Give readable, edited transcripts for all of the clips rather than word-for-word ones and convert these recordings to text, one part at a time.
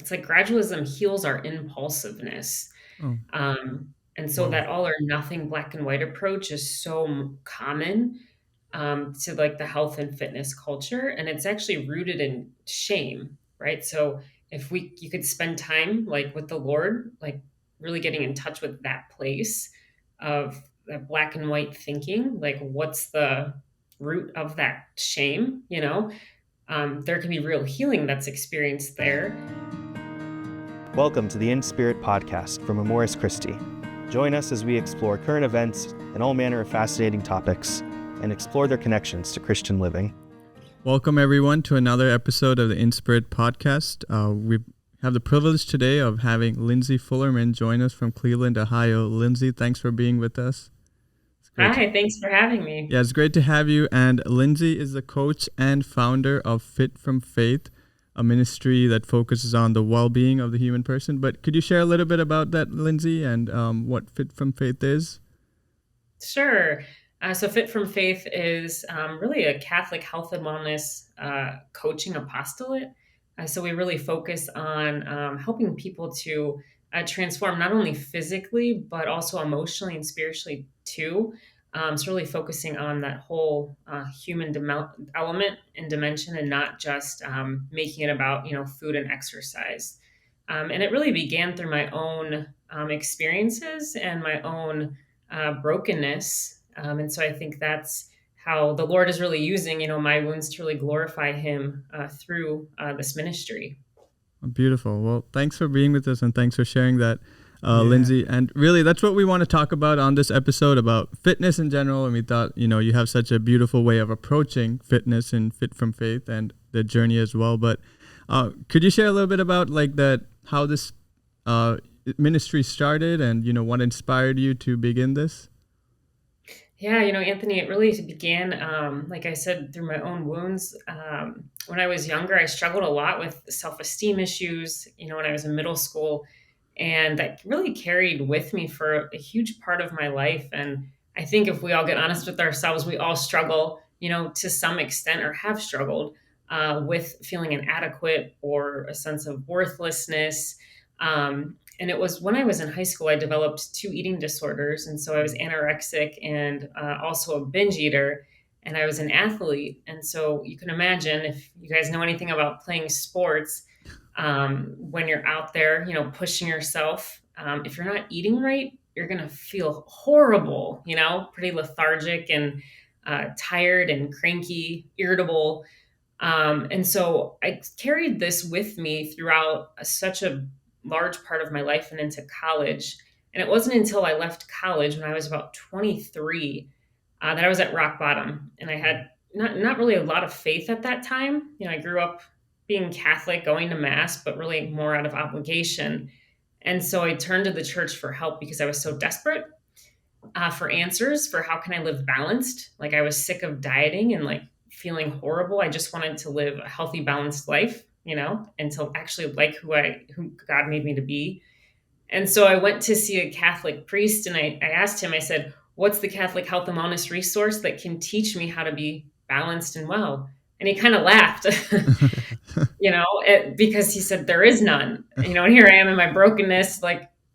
it's like gradualism heals our impulsiveness. Oh, And so wow. that all or nothing black and white approach is so common to like the health and fitness culture, and it's actually rooted in shame, right? So if you could spend time like with the Lord, like really getting in touch with that place of that black and white thinking, like what's the root of that shame, there can be real healing that's experienced there. Welcome to the In Spirit podcast from Amoris Christi. Join us as we explore current events and all manner of fascinating topics and explore their connections to Christian living. Welcome, everyone, to another episode of the In Spirit podcast. We have the privilege today of having Lindsay Fullerman join us from Cleveland, Ohio. Lindsay, thanks for being with us. Hi, thanks for having me. Yeah, it's great to have you. And Lindsay is the coach and founder of Fit from Faith, a ministry that focuses on the well-being of the human person. But could you share a little bit about that, Lindsay, and what Fit from Faith is? Sure. So Fit from Faith is really a Catholic health and wellness coaching apostolate. So we really focus on helping people to transform not only physically, but also emotionally and spiritually too. So really focusing on that whole human element and dimension, and not just making it about, food and exercise. And it really began through my own experiences and my own brokenness. And so I think that's how the Lord is really using, my wounds to really glorify Him through this ministry. Beautiful. Well, thanks for being with us, and thanks for sharing that, Lindsay. And really, that's what we want to talk about on this episode, about fitness in general. And we thought, you have such a beautiful way of approaching fitness and Fit from Faith and the journey as well. But could you share a little bit about how this ministry started and, what inspired you to begin this? Yeah, Anthony, it really began, like I said, through my own wounds. When I was younger, I struggled a lot with self-esteem issues, when I was in middle school. And that really carried with me for a huge part of my life. And I think if we all get honest with ourselves, we all struggle, to some extent, or have struggled with feeling inadequate or a sense of worthlessness. And it was when I was in high school, I developed 2 eating disorders. And so I was anorexic and also a binge eater, and I was an athlete. And so you can imagine, if you guys know anything about playing sports, when you're out there, pushing yourself, if you're not eating right, you're going to feel horrible, pretty lethargic and tired and cranky, irritable. And so I carried this with me throughout such a large part of my life and into college. And it wasn't until I left college when I was about 23 that I was at rock bottom. And I had not really a lot of faith at that time. I grew up being Catholic, going to mass, but really more out of obligation. And so I turned to the church for help because I was so desperate for answers for how can I live balanced. Like, I was sick of dieting and feeling horrible. I just wanted to live a healthy, balanced life, and to actually like who God made me to be. And so I went to see a Catholic priest, and I asked him, I said, what's the Catholic health and wellness resource that can teach me how to be balanced and well? And he kind of laughed, because he said, there is none, and here I am in my brokenness,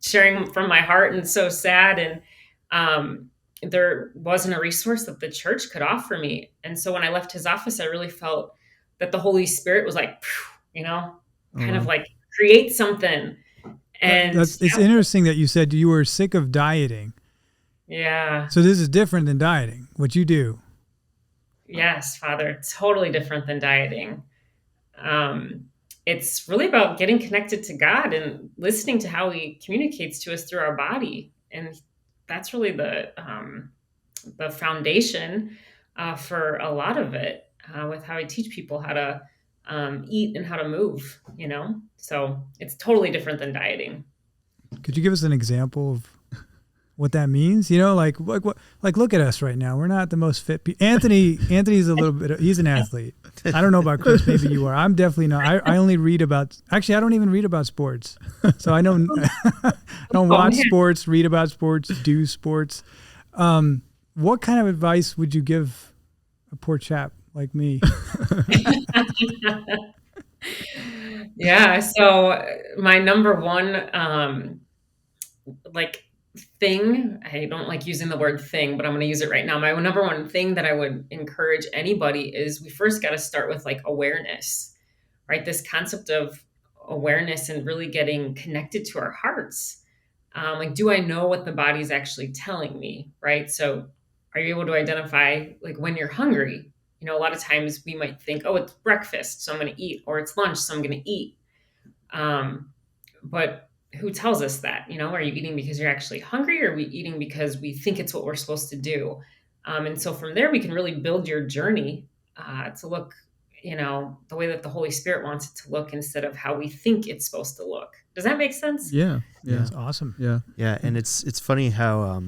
sharing from my heart, and so sad. And there wasn't a resource that the church could offer me. And so when I left his office, I really felt that the Holy Spirit was kind of create something. And it's interesting that you said you were sick of dieting. Yeah. So this is different than dieting, what you do. Yes, Father, it's totally different than dieting. It's really about getting connected to God and listening to how He communicates to us through our body. And that's really the foundation for a lot of it, with how I teach people how to eat and how to move, So it's totally different than dieting. Could you give us an example of what that means? Look at us right now. We're not the most fit people. Anthony's a little bit, he's an athlete. I don't know about Chris. Maybe you are. I'm definitely not. I only read about, actually, I don't even read about sports. So I don't watch sports, read about sports, do sports. What kind of advice would you give a poor chap like me? Yeah. So my number one, like thing, I don't like using the word thing, but I'm going to use it right now. My number one thing that I would encourage anybody is we first got to start with like awareness, right? This concept of awareness and really getting connected to our hearts. Like, do I know what the body's actually telling me, right? So, are you able to identify like when you're hungry? A lot of times we might think, oh, it's breakfast, so I'm going to eat, or it's lunch, so I'm going to eat. Um, but who tells us that? Are you eating because you're actually hungry, or are we eating because we think it's what we're supposed to do? And so from there, we can really build your journey to look, the way that the Holy Spirit wants it to look instead of how we think it's supposed to look. Does that make sense? Yeah. That's awesome. Yeah. Yeah, and it's funny how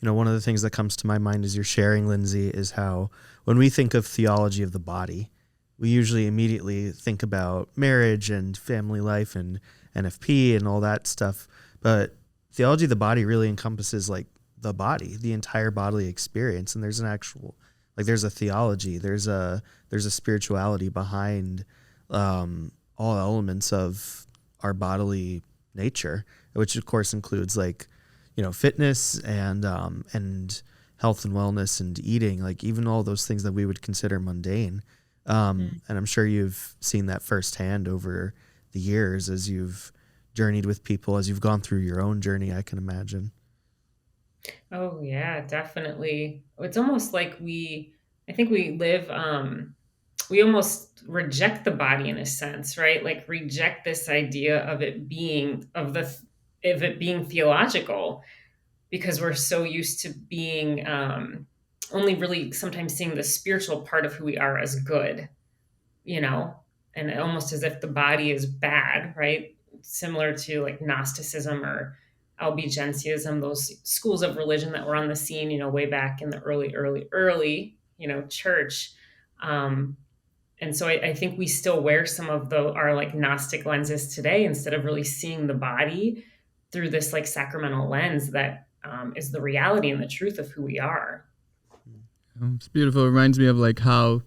one of the things that comes to my mind as you're sharing, Lindsay, is how when we think of theology of the body, we usually immediately think about marriage and family life and NFP and all that stuff. But theology of the body really encompasses like the body, the entire bodily experience, and there's an actual there's a theology, there's a spirituality behind all elements of our bodily nature, which of course includes fitness and health and wellness and eating, like even all those things that we would consider mundane. And I'm sure you've seen that firsthand over the years as you've journeyed with people, as you've gone through your own journey, I can imagine. Oh yeah, definitely. It's almost like I think we live, we almost reject the body in a sense, right? Like reject this idea of it being, of it being theological, because we're so used to being, only really sometimes seeing the spiritual part of who we are as good, you know, and almost as if the body is bad, right? Similar to like Gnosticism or Albigensianism, those schools of religion that were on the scene, way back in the early, church. Um, and so I think we still wear some of our like Gnostic lenses today instead of really seeing the body through this like sacramental lens that is the reality and the truth of who we are. It's beautiful. It reminds me of like how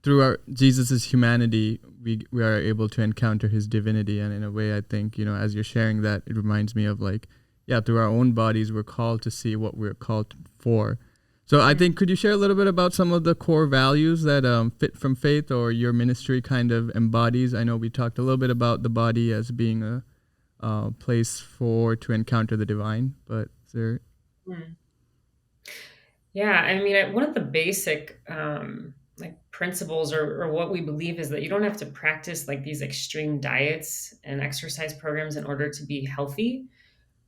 through our Jesus's humanity, we are able to encounter his divinity. And in a way, I think, as you're sharing that, it reminds me of like, yeah, through our own bodies, we're called to see what we're called for. So I think, could you share a little bit about some of the core values that Fit from Faith or your ministry kind of embodies? I know we talked a little bit about the body as being a place to encounter the divine, but is there... Yeah, I mean, one of the basic like principles or what we believe is that you don't have to practice like these extreme diets and exercise programs in order to be healthy.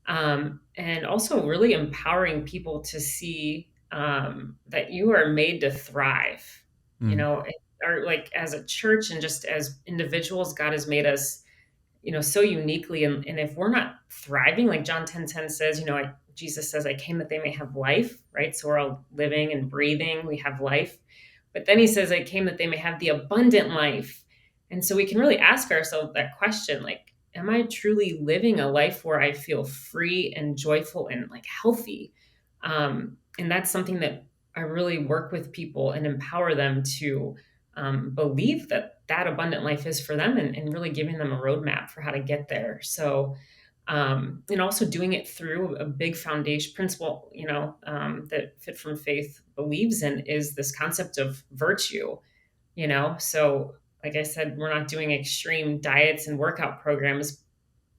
And also really empowering people to see that you are made to thrive, or like as a church and just as individuals, God has made us, so uniquely. And if we're not thriving, like John 10:10 says, Jesus says, I came that they may have life, right? So we're all living and breathing, we have life. But then he says, I came that they may have the abundant life. And so we can really ask ourselves that question, like, am I truly living a life where I feel free and joyful and like healthy? And that's something that I really work with people and empower them to believe that abundant life is for them, and really giving them a roadmap for how to get there. So, and also doing it through a big foundation principle, that Fit from Faith believes in is this concept of virtue, So like I said, we're not doing extreme diets and workout programs,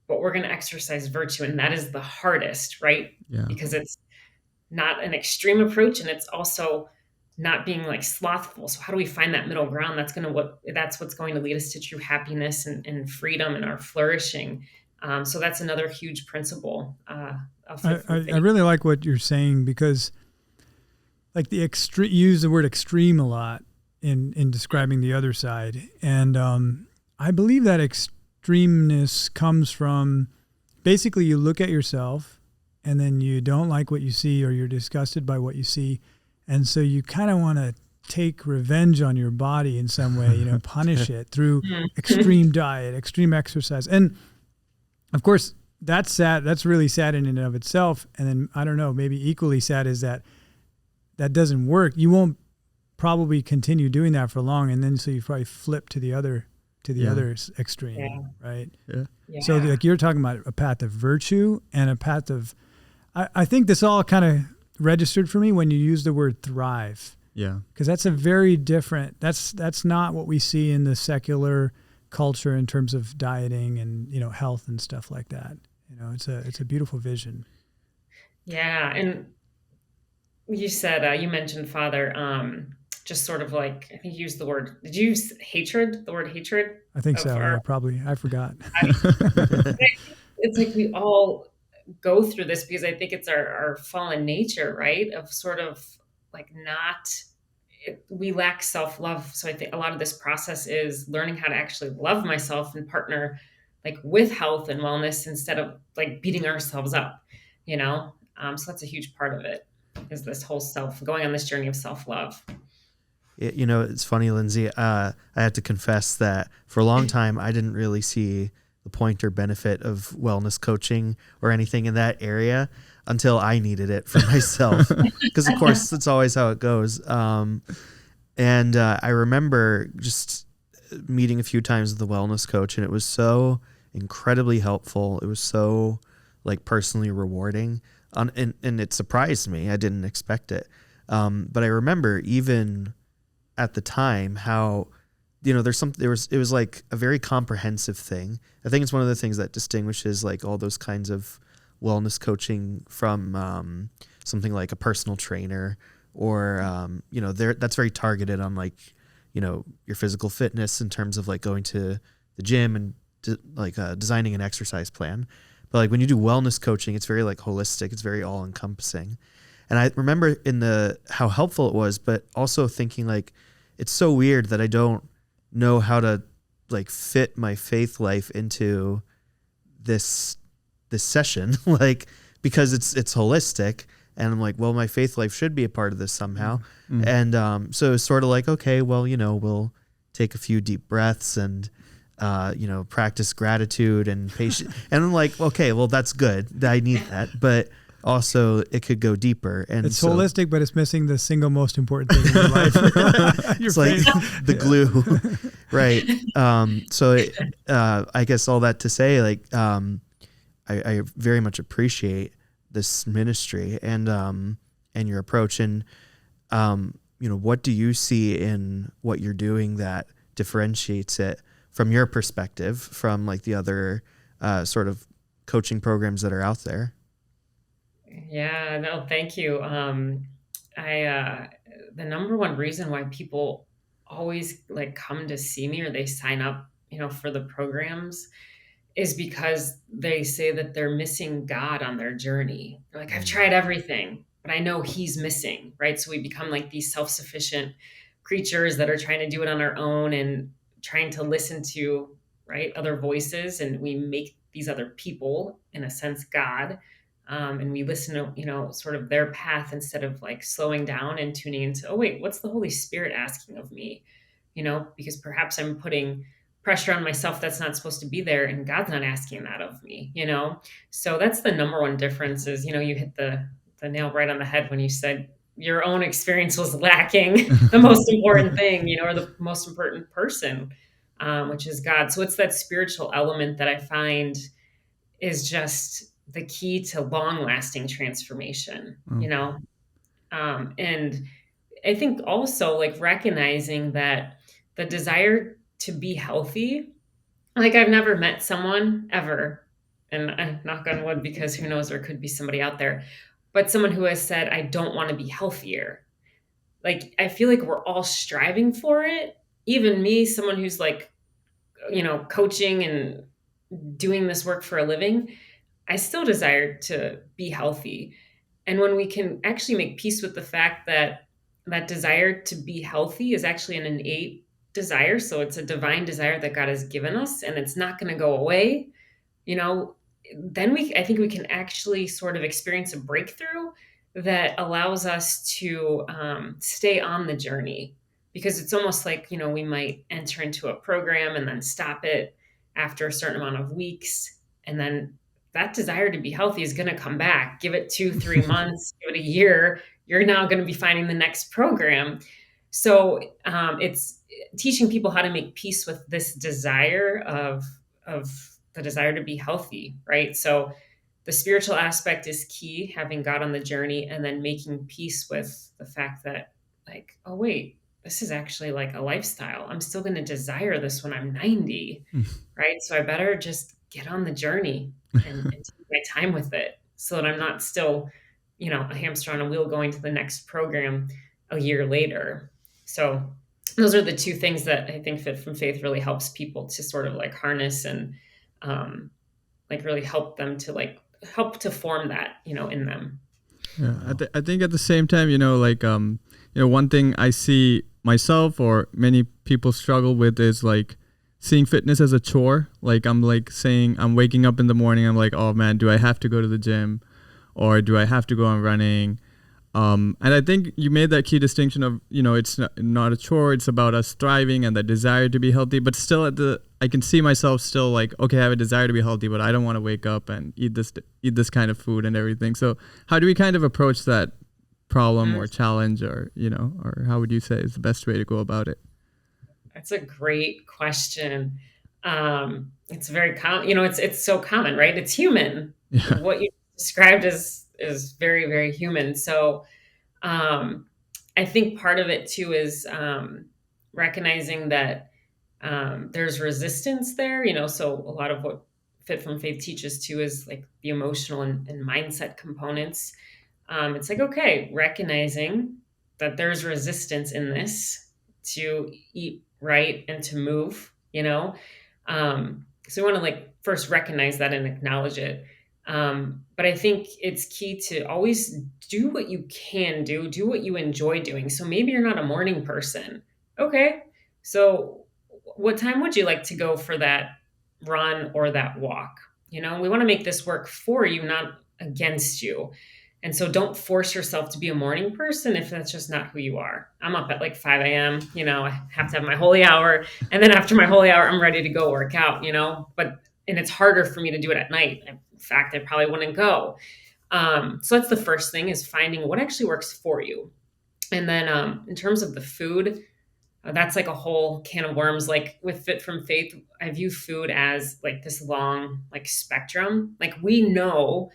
but we're going to exercise virtue. And that is the hardest, right? Yeah. Because it's not an extreme approach, and it's also not being like slothful. So how do we find that middle ground? That's what's going to lead us to true happiness and freedom and our flourishing. So that's another huge principle. I really like what you're saying, because like you use the word extreme a lot in describing the other side. And I believe that extremeness comes from basically you look at yourself and then you don't like what you see, or you're disgusted by what you see. And so you kind of want to take revenge on your body in some way, punish it through extreme diet, extreme exercise. And of course, that's sad. That's really sad in and of itself. And then, I don't know, maybe equally sad is that doesn't work. You won't probably continue doing that for long. And then so you probably flip to the other to the other extreme, Yeah. right? Yeah. Yeah. So like you're talking about a path of virtue and a path of, I think this all kind of registered for me when you use the word thrive. Yeah. Because that's a very different, that's not what we see in the secular culture in terms of dieting and, you know, health and stuff like that. You know, it's a beautiful vision. Yeah. And you said, you mentioned Father, just sort of like, I think you used the word, did you use hatred, the word hatred I think of so. our Yeah, probably. I forgot. it's like we all go through this because I think it's our fallen nature, right? Of sort of like we lack self love. So I think a lot of this process is learning how to actually love myself and partner like with health and wellness instead of like beating ourselves up, you know? So that's a huge part of it is this whole going on this journey of self love. You know, it's funny, Lindsay. I have to confess that for a long time, I didn't really see the point or benefit of wellness coaching or anything in that area until I needed it for myself. Because, of course, that's always how it goes. And I remember just meeting a few times with the wellness coach, and it was so incredibly helpful. It was so like personally rewarding. And it surprised me. I didn't expect it. But I remember even at the time how, you know, it was like a very comprehensive thing. I think it's one of the things that distinguishes like all those kinds of wellness coaching from something like a personal trainer or, you know, that's very targeted on like, you know, your physical fitness in terms of like going to the gym and designing an exercise plan. But like when you do wellness coaching, it's very like holistic. It's very all encompassing. And I remember how helpful it was, but also thinking like, it's so weird that I don't know how to like fit my faith life into this session, like, because it's holistic. And I'm like, well, my faith life should be a part of this somehow. Mm-hmm. And so it's sort of like, okay, well, you know, we'll take a few deep breaths and, you know, practice gratitude and patience. And I'm like, okay, well, that's good. I need that. But also it could go deeper. And it's holistic, but it's missing the single most important thing in your life. It's like the glue. Right. So I guess all that to say, like, I very much appreciate this ministry and your approach. And, you know, what do you see in what you're doing that differentiates it from your perspective from like the other sort of coaching programs that are out there? Yeah, no, thank you. The number one reason why people always like come to see me or they sign up, you know, for the programs is because they say that they're missing God on their journey. They're like, I've tried everything, but I know he's missing, right? So we become like these self-sufficient creatures that are trying to do it on our own and trying to listen to, right, other voices. And we make these other people, in a sense, God. And we listen to, you know, sort of their path instead of like slowing down and tuning into, oh, wait, what's the Holy Spirit asking of me? You know, because perhaps I'm putting pressure on myself that's not supposed to be there and God's not asking that of me, you know? So that's the number one difference is, you know, you hit the nail right on the head when you said your own experience was lacking the most important thing, you know, or the most important person, which is God. So it's that spiritual element that I find is just the key to long lasting transformation, you know? And I think also like recognizing that the desire to be healthy, like I've never met someone ever, and I knock on wood because who knows, there could be somebody out there, but someone who has said, I don't want to be healthier. Like, I feel like we're all striving for it. Even me, someone who's like, you know, coaching and doing this work for a living, I still desire to be healthy. And when we can actually make peace with the fact that that desire to be healthy is actually an innate desire, so it's a divine desire that God has given us and it's not going to go away, you know, then I think we can actually sort of experience a breakthrough that allows us to stay on the journey, because it's almost like, you know, we might enter into a program and then stop it after a certain amount of weeks, and then that desire to be healthy is going to come back. Give it 2-3 months, give it a year, you're now going to be finding the next program. So it's teaching people how to make peace with this desire of the desire to be healthy, right? So the spiritual aspect is key, having God on the journey, and then making peace with the fact that, like, oh wait, this is actually like a lifestyle. I'm still going to desire this when I'm 90, right? So I better just get on the journey and take my time with it, so that I'm not still, a hamster on a wheel going to the next program a year later. So those are the two things that I think Fit from Faith really helps people to sort of like harness and like really help them to like help to form that, in them. Yeah, I think at the same time, one thing I see myself or many people struggle with is like seeing fitness as a chore. Like I'm like saying I'm waking up in the morning, I'm like, oh man, do I have to go to the gym or do I have to go on running? And I think you made that key distinction of, it's not a chore. It's about us thriving and the desire to be healthy. But still, I can see myself still like, okay, I have a desire to be healthy, but I don't want to wake up and eat this kind of food and everything. So how do we kind of approach that problem or challenge, or or how would you say is the best way to go about it? That's a great question. It's very common. It's so common, right? It's human. Yeah. What you described is very, very human. So I think part of it too is recognizing that there's resistance there. So a lot of what Fit from Faith teaches too is like the emotional and mindset components. It's like, okay, recognizing that there's resistance in this to eat right and to move, so we want to like first recognize that and acknowledge it. But I think it's key to always do what you can do what you enjoy doing. So maybe you're not a morning person. Okay. So what time would you like to go for that run or that walk? We want to make this work for you, not against you. And so don't force yourself to be a morning person if that's just not who you are. I'm up at like 5 a.m., I have to have my holy hour. And then after my holy hour, I'm ready to go work out, and it's harder for me to do it at night. In fact, I probably wouldn't go. So that's the first thing, is finding what actually works for you. And then in terms of the food, that's like a whole can of worms. Like with Fit from Faith, I view food as like this long, like spectrum. Like we know,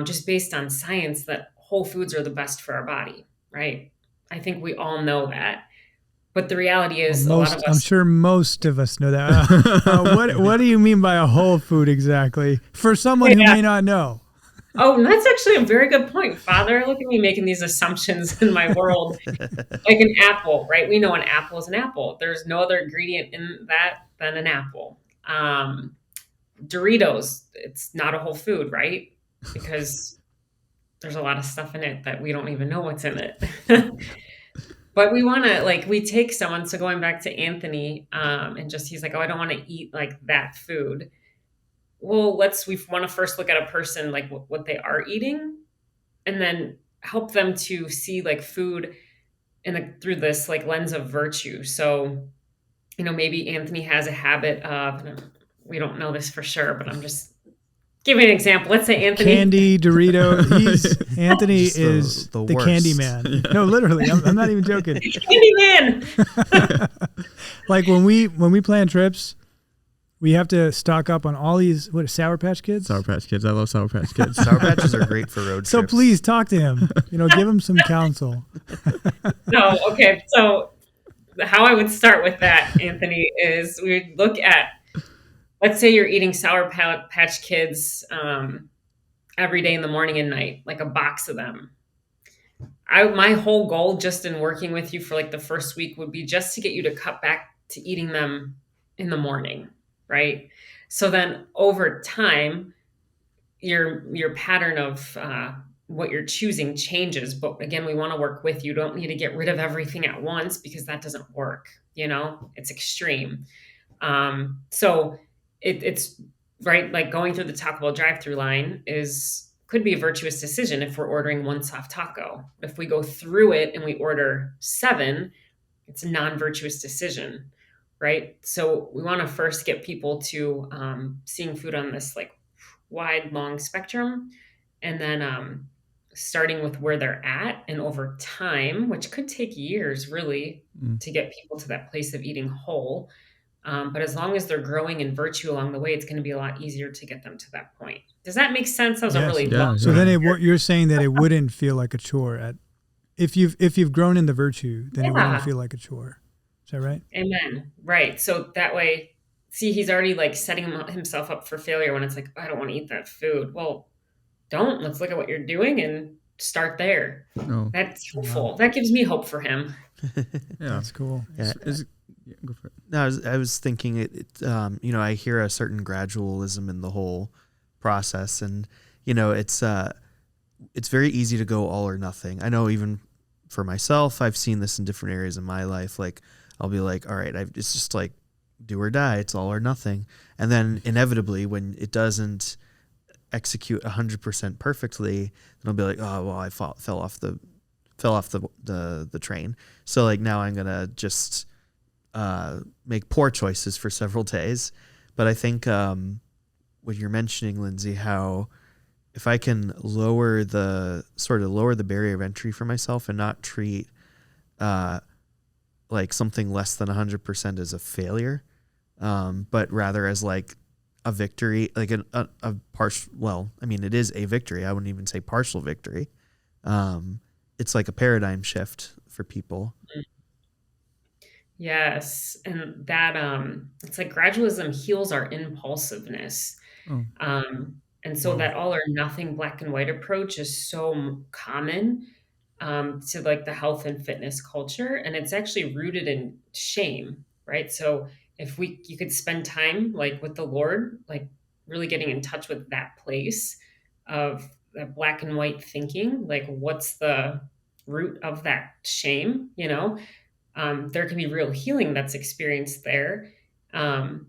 just based on science, that whole foods are the best for our body, right? I think we all know that. But the reality is, a lot of us. I'm sure most of us know that. What do you mean by a whole food exactly? For someone who may not know. Oh, and that's actually a very good point, Father. Look at me making these assumptions in my world. Like an apple, right? We know an apple is an apple. There's no other ingredient in that than an apple. Doritos, it's not a whole food, right? Because there's a lot of stuff in it that we don't even know what's in it. But we want to, like, we take someone, so going back to Anthony, and just, he's like, oh, I don't want to eat like that food. Well, we want to first look at a person, like what they are eating, and then help them to see like food through this like lens of virtue. So, maybe Anthony has a habit of, we don't know this for sure, but I'm just giving an example. Let's say Anthony. Candy, Dorito. Anthony is the candy man. Yeah. No, literally. I'm not even joking. Candy man. Like when we plan trips, we have to stock up on all these, Sour Patch Kids? Sour Patch Kids. I love Sour Patch Kids. Sour Patches are great for road trips. So please talk to him. Give him some counsel. No, okay. So how I would start with that, Anthony, is we would look at, let's say you're eating Sour Patch Kids every day in the morning and night, like a box of them. My whole goal just in working with you for like the first week would be just to get you to cut back to eating them in the morning, right? So then over time, your pattern of what you're choosing changes. But again, we want to work with you. You don't need to get rid of everything at once, because that doesn't work. It's extreme. So it's right. Like going through the Taco Bell drive-through line could be a virtuous decision if we're ordering one soft taco. If we go through it and we order 7, it's a non-virtuous decision, right? So we want to first get people to seeing food on this like wide, long spectrum, and then starting with where they're at, and over time, which could take years really Mm. to get people to that place of eating whole. But as long as they're growing in virtue along the way, it's going to be a lot easier to get them to that point. Does that make sense? That was a Yes. really Yeah, long. So yeah. then what you're saying that it wouldn't feel like a chore if you've grown in the virtue, then it wouldn't Yeah. feel like a chore. Is that right? Amen. Right. So that way, see, he's already like setting himself up for failure when it's like, I don't want to eat that food. Well, don't. Let's look at what you're doing and start there. Oh, That's Wow. hopeful. That gives me hope for him. yeah. That's cool. Yeah. Yeah, go for it. No, I was thinking I hear a certain gradualism in the whole process, and it's very easy to go all or nothing. I know even for myself, I've seen this in different areas of my life. Like I'll be like, all right, it's just like do or die. It's all or nothing. And then inevitably when it doesn't execute 100% perfectly, then I'll be like, oh, well, I fell off the train. So like now I'm going to just make poor choices for several days. But I think what you're mentioning, Lindsay, how if I can lower the barrier of entry for myself and not treat like something less than 100% as a failure, but rather as like a victory, like a partial, well, I mean, it is a victory. I wouldn't even say partial victory. It's like a paradigm shift for people. Yes. And that it's like gradualism heals our impulsiveness. Oh. And so Wow. that all or nothing black and white approach is so common to like the health and fitness culture. And it's actually rooted in shame, right? So if you could spend time like with the Lord, like really getting in touch with that place of that black and white thinking, like what's the root of that shame, there can be real healing that's experienced there. And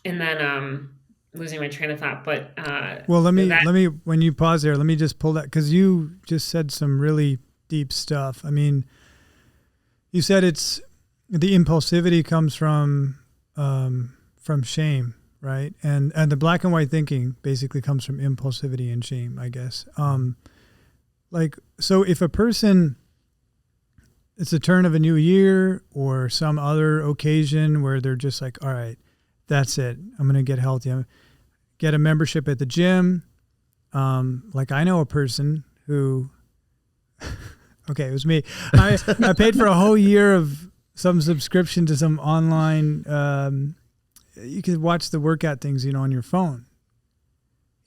then losing my train of thought, but Well, let that me when you pause there, let me just pull that because you just said some really deep stuff. I mean, you said it's the impulsivity comes from shame, right? And the black and white thinking basically comes from impulsivity and shame, I guess. So if a person, it's a turn of a new year or some other occasion where they're just like, all right, that's it. I'm going to get healthy. Get a membership at the gym. Like I know a person who, okay, it was me. I paid for a whole year of some subscription to some online, you could watch the workout things, on your phone,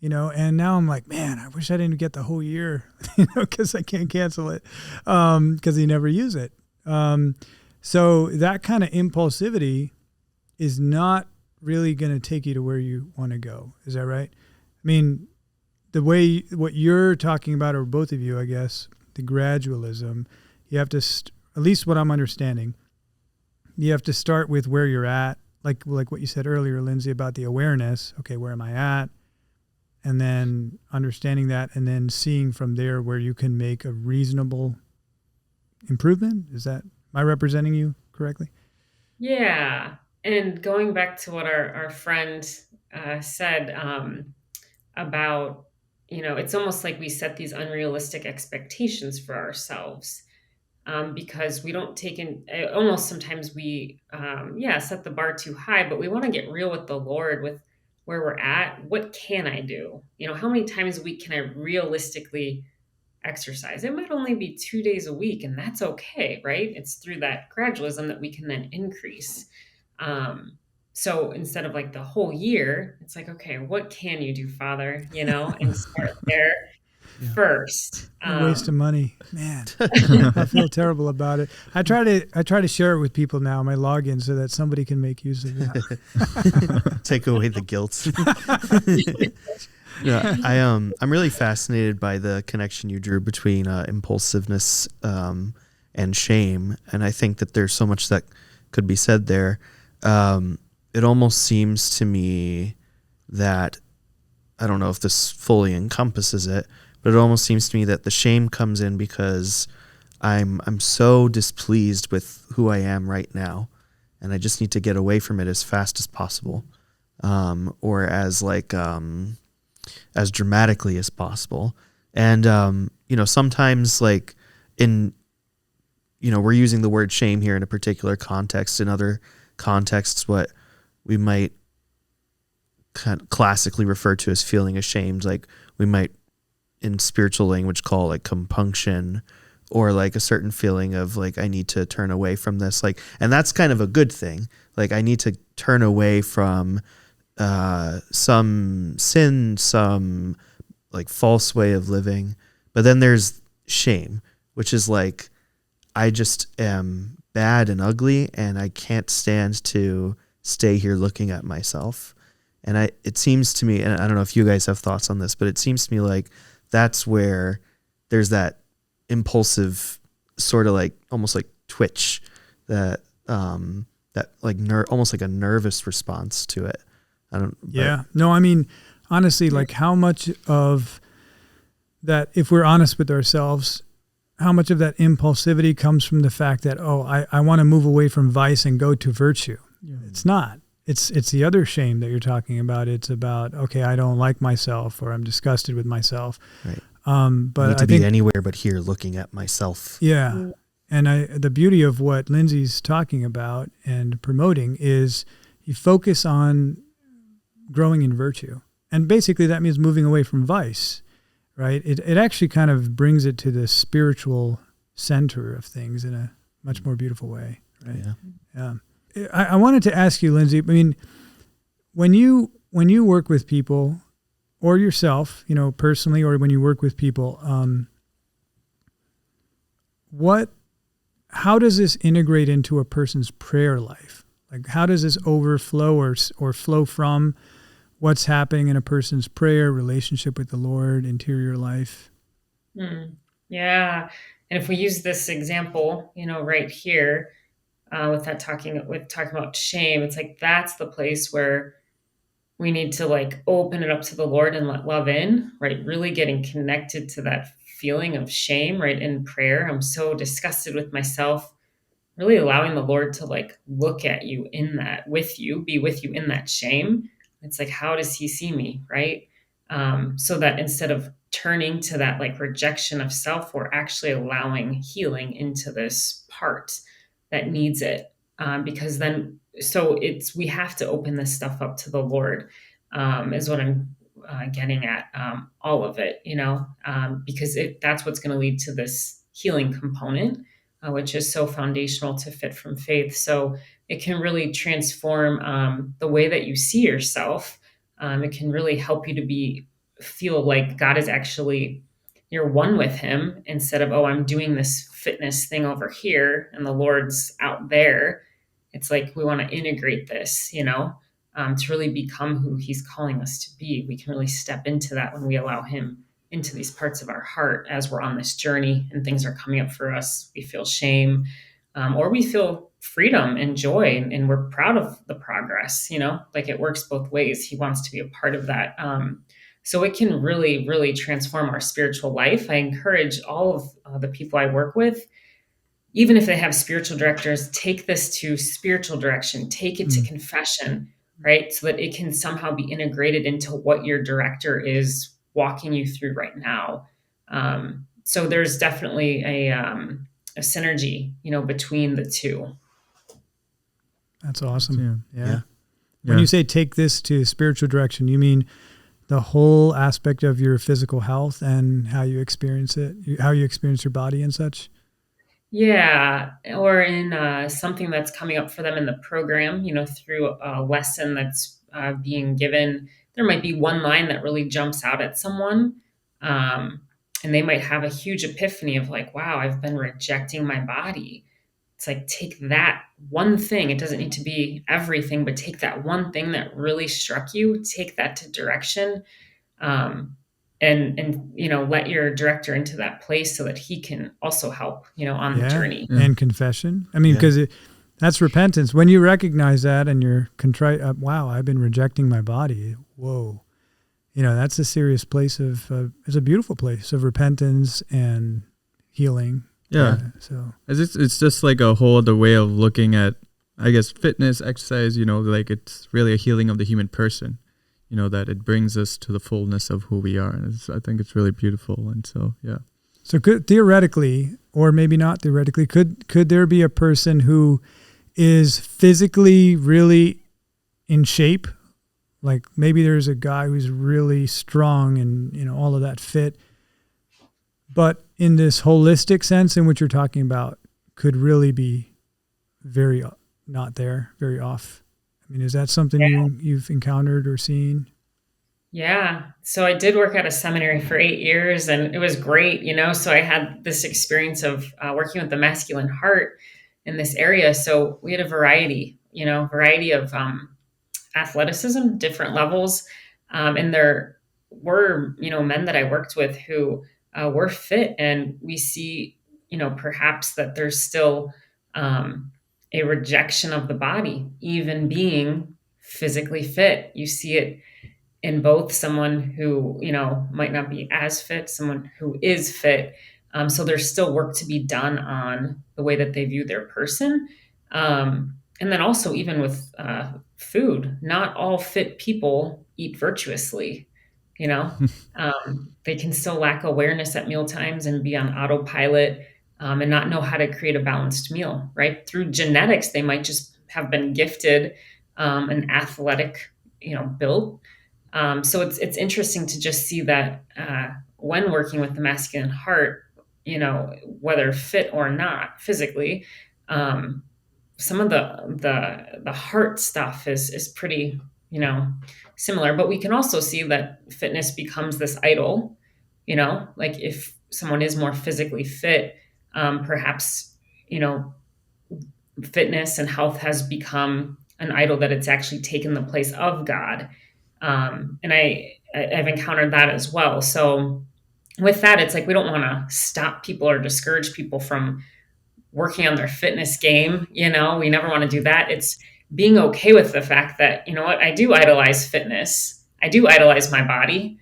and now I'm like, man, I wish I didn't get the whole year, because I can't cancel it, because you never use it. So that kind of impulsivity is not really going to take you to where you want to go. Is that right? I mean, the way what you're talking about, or both of you, I guess, the gradualism, you have to, at least what I'm understanding, you have to start with where you're at, like what you said earlier, Lindsay, about the awareness. Okay, where am I at? And then understanding that, and then seeing from there where you can make a reasonable improvement. Am I representing you correctly? Yeah. And going back to what our friend said about, it's almost like we set these unrealistic expectations for ourselves because we don't take in, almost sometimes we, set the bar too high, but we want to get real with the Lord, with where we're at. What can I do? How many times a week can I realistically exercise? It might only be 2 days a week, and that's okay, right? It's through that gradualism that we can then increase. So instead of like the whole year, it's like, okay, what can you do, Father? And start there first. A waste of money, man. I feel terrible about it. I try to share it with people now, my login, so that somebody can make use of it. Take away the guilt. Yeah, I'm really fascinated by the connection you drew between impulsiveness and shame, and I think that there's so much that could be said there. It almost seems to me that, I don't know if this fully encompasses it, but it almost seems to me that the shame comes in because I'm so displeased with who I am right now, and I just need to get away from it as fast as possible, or as dramatically as possible. And sometimes like in, we're using the word shame here in a particular context. In other contexts, what we might kind of classically refer to as feeling ashamed, like we might in spiritual language call like compunction, or like a certain feeling of like, I need to turn away from this. Like, and that's kind of a good thing. Like I need to turn away from some sin, some like false way of living. But then there's shame, which is like, I just am bad and ugly and I can't stand to stay here looking at myself. And it seems to me, and I don't know if you guys have thoughts on this, but it seems to me like that's where there's that impulsive sort of like almost like twitch that like almost like a nervous response to it. No, I mean, honestly, like how much of that, if we're honest with ourselves, how much of that impulsivity comes from the fact that, I want to move away from vice and go to virtue? Yeah. It's not. It's the other shame that you're talking about. It's about, okay, I don't like myself, or I'm disgusted with myself. Right. But I need to be anywhere but here looking at myself. Yeah. And the beauty of what Lindsay's talking about and promoting is you focus on growing in virtue. And basically that means moving away from vice, right? It actually kind of brings it to the spiritual center of things in a much more beautiful way, right? Yeah. I wanted to ask you, Lindsay, I mean, when you work with people or yourself, personally, or when you work with people, how does this integrate into a person's prayer life? Like, how does this overflow or flow from what's happening in a person's prayer, relationship with the Lord, interior life? Yeah. And if we use this example, right here, with talking about shame, it's like, that's the place where we need to like open it up to the Lord and let love in, right? Really getting connected to that feeling of shame, right? In prayer. I'm so disgusted with myself, really allowing the Lord to like look at you in that, be with you in that shame. It's like, how does he see me? Right. So that instead of turning to that like rejection of self, we're actually allowing healing into this part that needs it. Because then, we have to open this stuff up to the Lord, is what I'm getting at, all of it, because that's what's going to lead to this healing component, which is so foundational to Fit from Faith. So it can really transform the way that you see yourself. It can really help you to feel like God is actually, you're one with him, instead of, I'm doing this fitness thing over here and the Lord's out there. It's like, we want to integrate this, to really become who he's calling us to be. We can really step into that when we allow him into these parts of our heart as we're on this journey and things are coming up for us. We feel shame, or we feel freedom and joy, and we're proud of the progress, like it works both ways. He wants to be a part of that. So it can really, really transform our spiritual life. I encourage all of the people I work with, even if they have spiritual directors, take this to spiritual direction, take it to confession, right? So that it can somehow be integrated into what your director is walking you through right now. So there's definitely a synergy, between the two. That's awesome. Yeah. When you say take this to spiritual direction, you mean the whole aspect of your physical health and how you experience it, how you experience your body and such? Yeah, or in something that's coming up for them in the program, through a lesson that's being given. There might be one line that really jumps out at someone, and they might have a huge epiphany of like, wow, I've been rejecting my body. It's like, take that one thing. It doesn't need to be everything, but take that one thing that really struck you, take that to direction, and let your director into that place so that he can also help, on the journey. And confession. I mean, because that's repentance. When you recognize that and you're contrite, wow, I've been rejecting my body. Whoa. That's a serious place it's a beautiful place of repentance and healing. Yeah. So it's just like a whole other way of looking at, I guess, fitness, exercise, like it's really a healing of the human person, that it brings us to the fullness of who we are. And I think it's really beautiful. And so, yeah. So could theoretically, or maybe not theoretically, could there be a person who is physically really in shape? Like maybe there's a guy who's really strong and, you know, all of that fit, but in this holistic sense in which you're talking about, could really be very not there, very off. I mean, is that something you've encountered or seen? Yeah. So I did work at a seminary for 8 years, and it was great, you know. So I had this experience of working with the masculine heart in this area. So we had a variety of athleticism, different levels. And there were, you know, men that I worked with who were fit. And we see, you know, perhaps that there's still a rejection of the body, even being physically fit. You see it in both someone who, you know, might not be as fit, someone who is fit. So there's still work to be done on the way that they view their person. And then also, even with food, not all fit people eat virtuously. You know, they can still lack awareness at meal times and be on autopilot, and not know how to create a balanced meal, right? Through genetics, they might just have been gifted an athletic, you know, build. So it's interesting to just see that when working with the masculine heart, you know, whether fit or not physically, some of the heart stuff is pretty, you know, similar. But we can also see that fitness becomes this idol, you know, like if someone is more physically fit, perhaps, you know, fitness and health has become an idol, that it's actually taken the place of God. And I've encountered that as well. So with that, it's like we don't want to stop people or discourage people from working on their fitness game. You know, we never want to do that. It's being okay with the fact that, you know what, I do idolize fitness. I do idolize my body.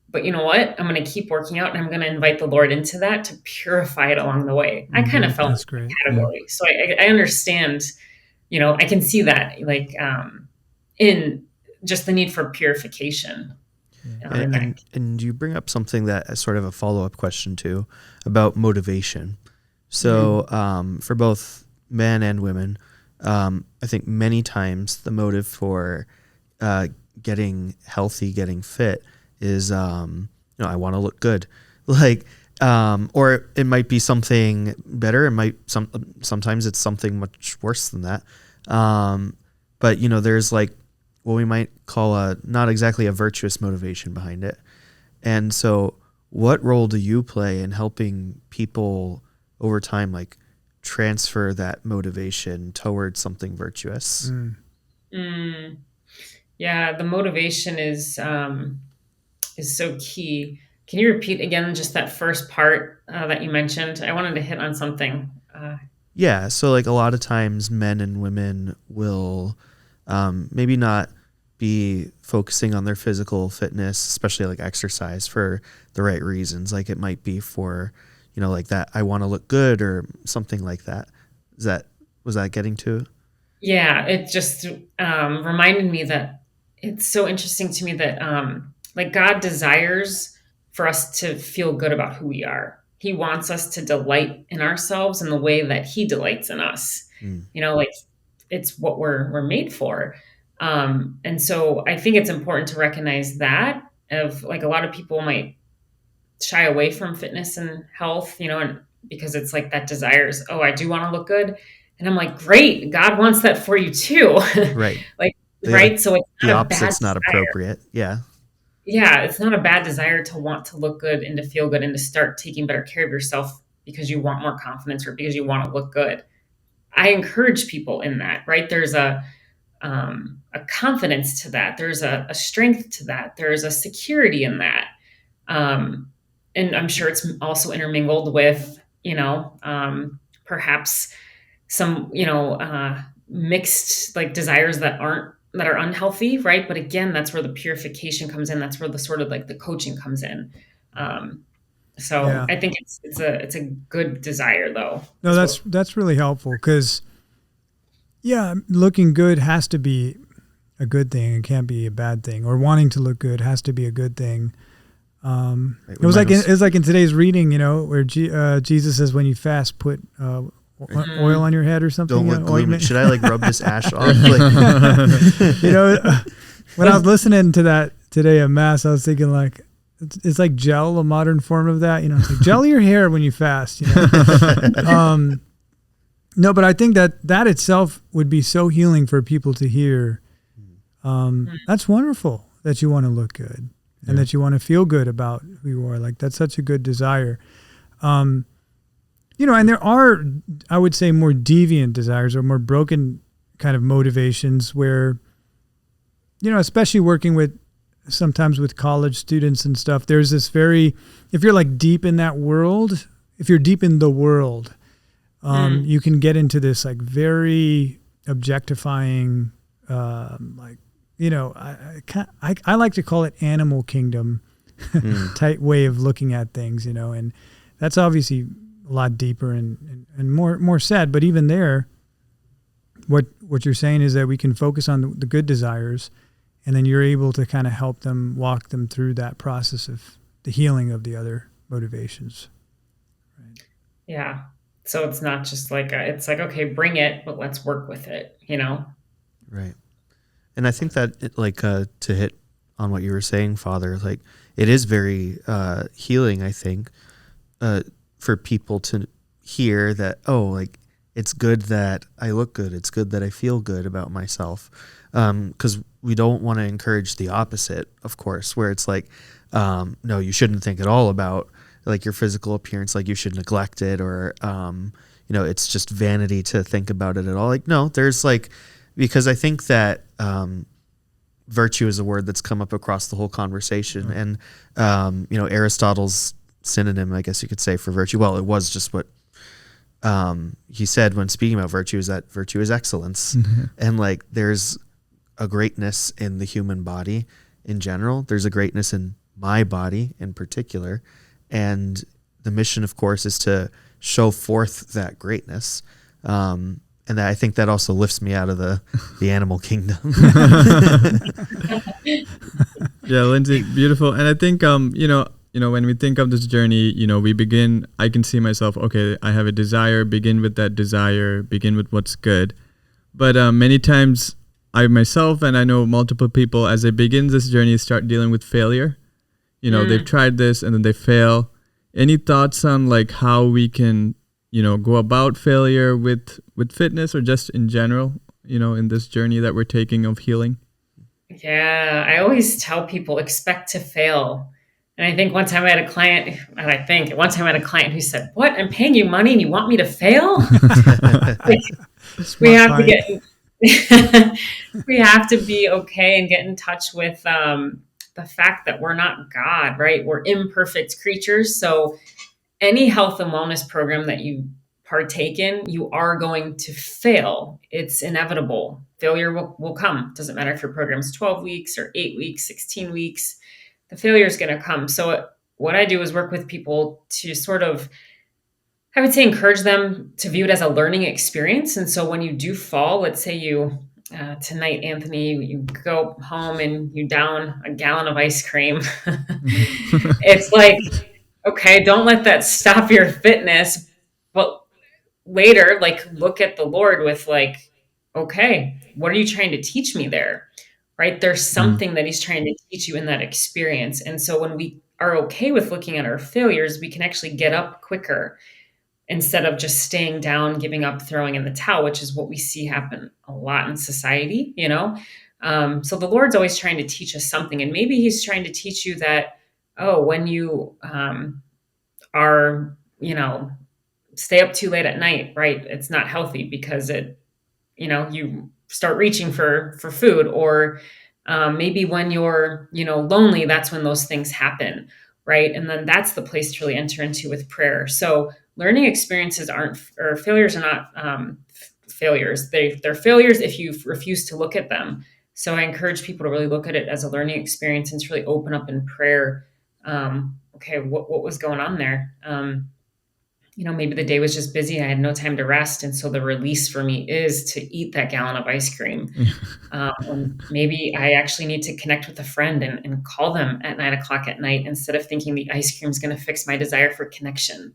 But you know what? I'm going to keep working out, and I'm going to invite the Lord into that to purify it along the way. I kind of fell into That's that great. category. So I understand, you know, I can see that, like, in just the need for purification. And you bring up something that is sort of a follow-up question too, about motivation. So for both men and women, I think many times the motive for getting healthy, getting fit is, you know, I want to look good. Like, or it might be something better. It might sometimes it's something much worse than that. But you know, there's like what we might call not exactly a virtuous motivation behind it. And so what role do you play in helping people over time, like, transfer that motivation towards something virtuous? Yeah, the motivation is so key. Can you repeat again just that first part that you mentioned? I wanted to hit on something. Yeah, so like a lot of times men and women will maybe not be focusing on their physical fitness, especially like exercise, for the right reasons. Like it might be for, you know, like that I want to look good or something like that. Was that getting to? Yeah, it just reminded me that it's so interesting to me that like God desires for us to feel good about who we are. He wants us to delight in ourselves in the way that He delights in us. You know, like it's what we're made for. And so I think it's important to recognize that, of like a lot of people might shy away from fitness and health, you know, and because it's like that desires, oh, I do want to look good. And I'm like, great, God wants that for you too. Right. Like, Like, right. So it's the not a bad opposite's not desire. appropriate. Yeah. Yeah, it's not a bad desire to want to look good and to feel good and to start taking better care of yourself because you want more confidence or because you want to look good. I encourage people in that, right? There's a confidence to that. There's a strength to that. There's a security in that. And I'm sure it's also intermingled with, you know, perhaps some, you know, mixed like desires that are unhealthy, right? But again, that's where the purification comes in. That's where the sort of like the coaching comes in. So Yeah. I think it's a good desire though. No, that's really helpful because, yeah, looking good has to be a good thing. It can't be a bad thing. Or wanting to look good has to be a good thing. Right, It was like in today's reading, where Jesus says when you fast, put oil on your head or something. Don't look gloomy. Ointment. Should I like rub this ash off? Like, When I was listening to that today at Mass, I was thinking like, it's like gel, a modern form of that. It's like gel your hair when you fast. No, but I think that itself would be so healing for people to hear. That's wonderful that you want to look good and that you want to feel good about who you are. Like that's such a good desire. And there are, I would say, more deviant desires or more broken kind of motivations where, especially working sometimes with college students and stuff, there's this if you're like deep in that world, if you're deep in the world, you can get into this like very objectifying, I like to call it animal kingdom type way of looking at things, and that's obviously a lot deeper and more sad. But even there, what you're saying is that we can focus on the good desires, and then you're able to kind of help them, walk them through that process of the healing of the other motivations. Right. Yeah. So it's not just like, it's like, okay, bring it, but let's work with it, Right. And I think that to hit on what you were saying, Father, like it is very healing, I think, for people to hear that, like it's good that I look good. It's good that I feel good about myself. Because we don't want to encourage the opposite, of course, where it's like, no, you shouldn't think at all about like your physical appearance, like you should neglect it, or, it's just vanity to think about it at all. Like, no, there's like, because I think that virtue is a word that's come up across the whole conversation. And, Aristotle's synonym, I guess you could say, for virtue, well, it was just what he said when speaking about virtue, is that virtue is excellence. And like, there's a greatness in the human body in general. There's a greatness in my body in particular. And the mission, of course, is to show forth that greatness. And that, I think that also lifts me out of the animal kingdom. Yeah, Lindsay, beautiful. And I think, when we think of this journey, we begin, I can see myself, okay, I have a desire, begin with that desire, begin with what's good. But many times I myself, and I know multiple people, as they begin this journey, start dealing with failure. They've tried this and then they fail. Any thoughts on like how we can, go about failure with fitness or just in general, in this journey that we're taking of healing? Yeah, I always tell people expect to fail. And I think one time I had a client who said, "What? I'm paying you money and you want me to fail?" we have to get we have to be okay and get in touch with the fact that we're not God, right? We're imperfect creatures. So any health and wellness program that you partake in, you are going to fail. It's inevitable. Failure will come. Doesn't matter if your program's 12 weeks or 8 weeks, 16 weeks, the failure is going to come. So what I do is work with people to sort of, I would say, encourage them to view it as a learning experience. And so when you do fall, let's say tonight, Anthony, you go home and you down a gallon of ice cream. It's like, okay, don't let that stop your fitness. But later, like, look at the Lord with like, okay, what are you trying to teach me there? Right? There's something that he's trying to teach you in that experience. And so when we are okay with looking at our failures, we can actually get up quicker instead of just staying down, giving up, throwing in the towel, which is what we see happen a lot in society, So the Lord's always trying to teach us something. And maybe he's trying to teach you that, when you are, stay up too late at night, right? It's not healthy because you start reaching for food, or maybe when you're, lonely, that's when those things happen, right? And then that's the place to really enter into with prayer. So learning experiences failures are not failures. They're failures if you refuse to look at them. So I encourage people to really look at it as a learning experience and to really open up in prayer. Okay, what was going on there? maybe the day was just busy. I had no time to rest. And so the release for me is to eat that gallon of ice cream. And maybe I actually need to connect with a friend and call them at 9 o'clock at night instead of thinking the ice cream is going to fix my desire for connection.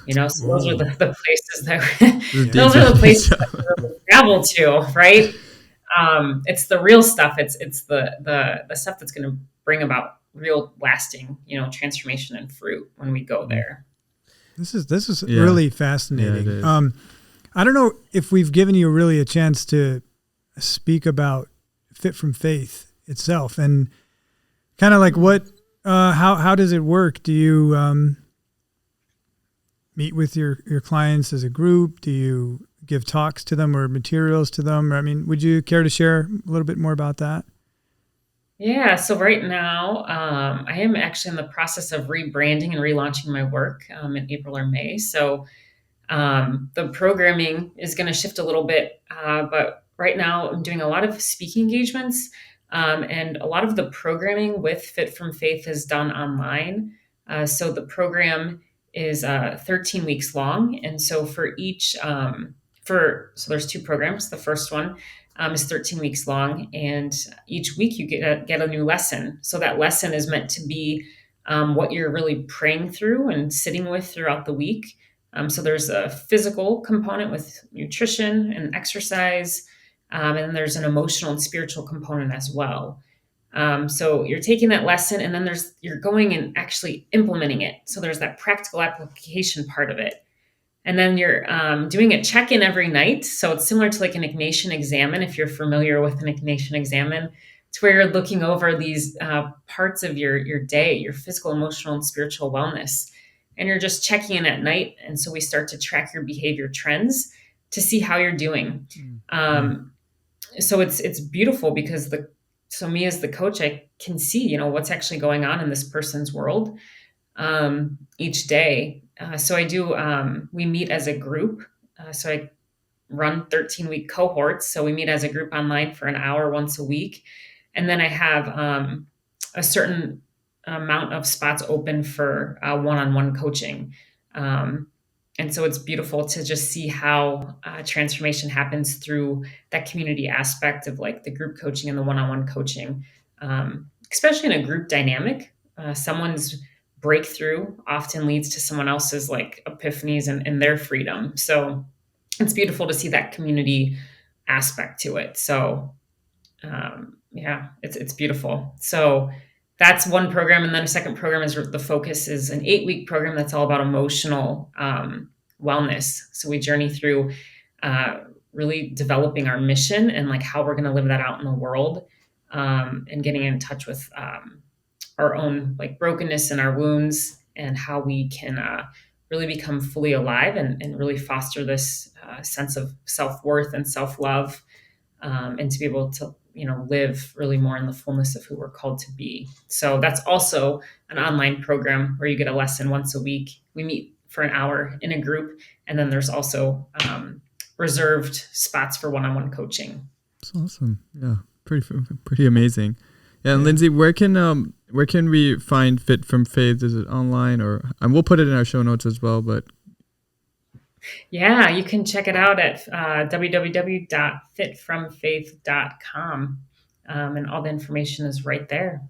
So those are the places that those are the places that we really travel to, right? It's the real stuff. It's the stuff that's going to bring about real lasting, transformation and fruit when we go there. This is really fascinating. Yeah, I don't know if we've given you really a chance to speak about Fit from Faith itself and kind of like how does it work? Do you meet with your clients as a group? Do you give talks to them or materials to them? I mean, would you care to share a little bit more about that? Yeah, so right now, I am actually in the process of rebranding and relaunching my work in April or May. So the programming is going to shift a little bit, but right now I'm doing a lot of speaking engagements, and a lot of the programming with Fit from Faith is done online. So the program is 13 weeks long, and so for each so there's two programs. The first one is 13 weeks long, and each week you get a new lesson. So that lesson is meant to be what you're really praying through and sitting with throughout the week. So there's a physical component with nutrition and exercise, and then there's an emotional and spiritual component as well. So you're taking that lesson, and then you're going and actually implementing it. So there's that practical application part of it. And then you're doing a check-in every night. So it's similar to like an Ignatian Examen, if you're familiar with an Ignatian Examen. It's where you're looking over these parts of your day, your physical, emotional, and spiritual wellness. And you're just checking in at night. And so we start to track your behavior trends to see how you're doing. So it's beautiful because so me as the coach, I can see, what's actually going on in this person's world each day. So I do, we meet as a group. So I run 13-week cohorts. So we meet as a group online for an hour once a week. And then I have a certain amount of spots open for one-on-one coaching. And so it's beautiful to just see how transformation happens through that community aspect of like the group coaching and the one-on-one coaching, especially in a group dynamic. Someone's breakthrough often leads to someone else's like epiphanies and their freedom. So it's beautiful to see that community aspect to it. So it's beautiful. So that's one program. And then a second program is the focus is an 8-week program that's all about emotional wellness. So we journey through really developing our mission and like how we're going to live that out in the world, and getting in touch with our own like brokenness and our wounds and how we can really become fully alive and really foster this sense of self-worth and self-love, and to be able to live really more in the fullness of who we're called to be. So that's also an online program where you get a lesson once a week. We meet for an hour in a group, and then there's also reserved spots for one-on-one coaching. That's awesome. Yeah, pretty amazing. Yeah, and Lindsay, where can we find Fit from Faith? Is it online and we'll put it in our show notes as well, but yeah, you can check it out at www.fitfromfaith.com. And all the information is right there.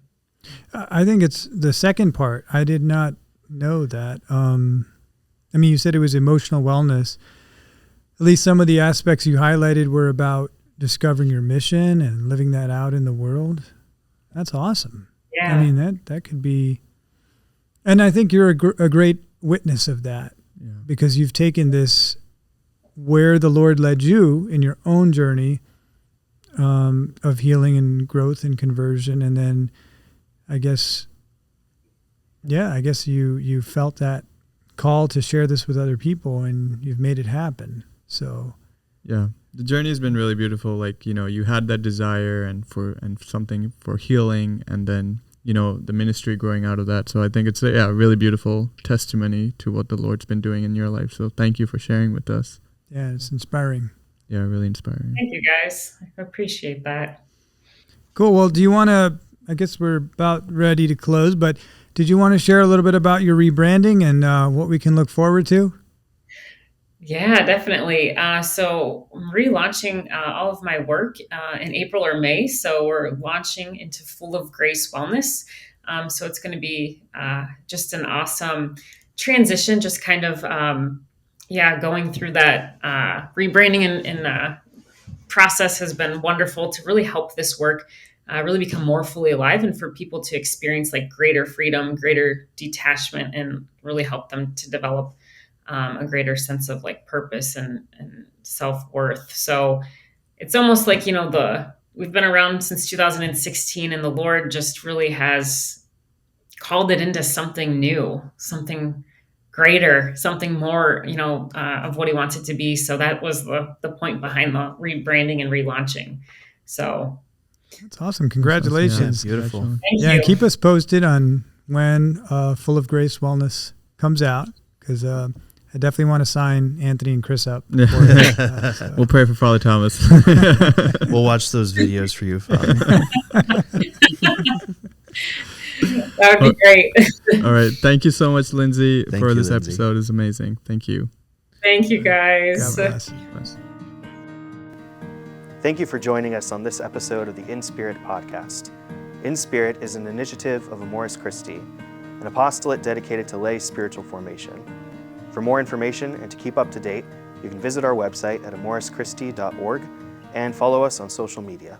I think it's the second part. I did not know that. You said it was emotional wellness. At least some of the aspects you highlighted were about discovering your mission and living that out in the world. That's awesome. Yeah. That could be, and I think you're a great witness of that. Yeah. Because you've taken this where the Lord led you in your own journey of healing and growth and conversion. And then I guess you felt that call to share this with other people and you've made it happen. So yeah, the journey has been really beautiful. Like, you had that desire and something for healing, and then the ministry growing out of that. So I think it's a really beautiful testimony to what the Lord's been doing in your life. So thank you for sharing with us. Yeah, it's inspiring. Yeah, really inspiring. Thank you, guys. I appreciate that. Cool. Well, do you want to, I guess we're about ready to close, but did you want to share a little bit about your rebranding and what we can look forward to? Yeah, definitely. So I'm relaunching all of my work in April or May. So we're launching into Full of Grace Wellness. So it's going to be just an awesome transition, just kind of, yeah, going through that rebranding and process has been wonderful to really help this work really become more fully alive and for people to experience like greater freedom, greater detachment, and really help them to develop a greater sense of like purpose and self-worth. So it's almost like, we've been around since 2016 and the Lord just really has called it into something new, something greater, something more, of what he wants it to be. So that was the point behind the rebranding and relaunching. So That's awesome. Yeah, Congratulations. Beautiful. thank Yeah, and you. keep us posted on when Full of Grace Wellness comes out, because I definitely want to sign Anthony and Chris up. For it. So. We'll pray for Father Thomas. We'll watch those videos for you, Father. That would be great. All right. Thank you so much, Lindsay, Thank for you, this Lindsay. episode. It's amazing. Thank you. Thank you guys. God bless. Bless. Thank you for joining us on this episode of the In Spirit podcast. In Spirit is an initiative of Amoris Christi, an apostolate dedicated to lay spiritual formation. For more information and to keep up to date, you can visit our website at amorischristi.org and follow us on social media.